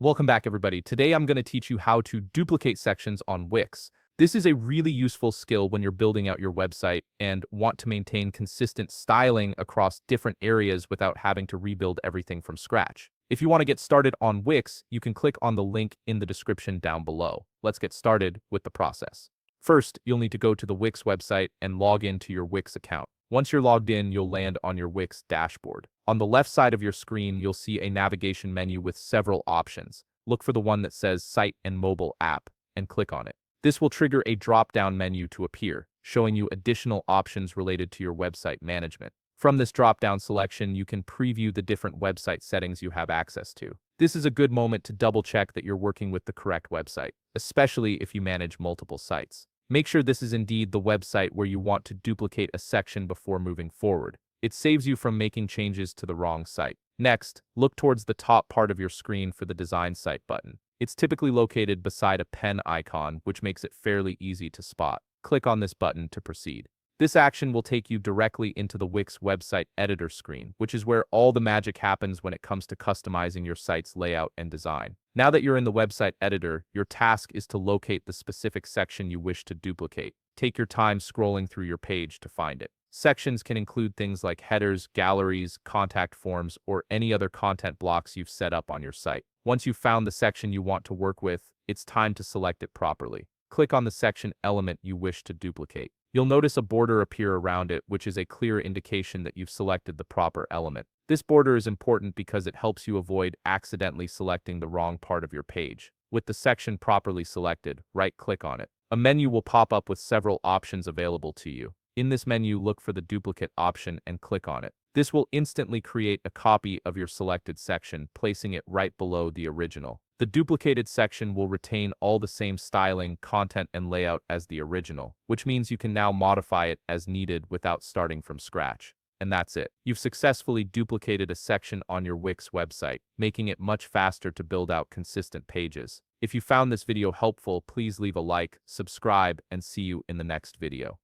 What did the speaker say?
Welcome back, everybody. Today I'm going to teach you how to duplicate sections on Wix. This is a really useful skill when you're building out your website and want to maintain consistent styling across different areas without having to rebuild everything from scratch. If you want to get started on Wix, you can click on the link in the description down below. Let's get started with the process. First, you'll need to go to the Wix website and log into your Wix account. Once you're logged in, you'll land on your Wix dashboard. On the left side of your screen, you'll see a navigation menu with several options. Look for the one that says Site and Mobile App and click on it. This will trigger a drop-down menu to appear, showing you additional options related to your website management. From this drop-down selection, you can preview the different website settings you have access to. This is a good moment to double-check that you're working with the correct website, especially if you manage multiple sites. Make sure this is indeed the website where you want to duplicate a section before moving forward. It saves you from making changes to the wrong site. Next, look towards the top part of your screen for the Design Site button. It's typically located beside a pen icon, which makes it fairly easy to spot. Click on this button to proceed. This action will take you directly into the Wix website editor screen, which is where all the magic happens when it comes to customizing your site's layout and design. Now that you're in the website editor, your task is to locate the specific section you wish to duplicate. Take your time scrolling through your page to find it. Sections can include things like headers, galleries, contact forms, or any other content blocks you've set up on your site. Once you've found the section you want to work with, it's time to select it properly. Click on the section element you wish to duplicate. You'll notice a border appear around it, which is a clear indication that you've selected the proper element. This border is important because it helps you avoid accidentally selecting the wrong part of your page. With the section properly selected, right-click on it. A menu will pop up with several options available to you. In this menu, look for the duplicate option and click on it. This will instantly create a copy of your selected section, placing it right below the original. The duplicated section will retain all the same styling, content, and layout as the original, which means you can now modify it as needed without starting from scratch. And that's it. You've successfully duplicated a section on your Wix website, making it much faster to build out consistent pages. If you found this video helpful, please leave a like, subscribe, and see you in the next video.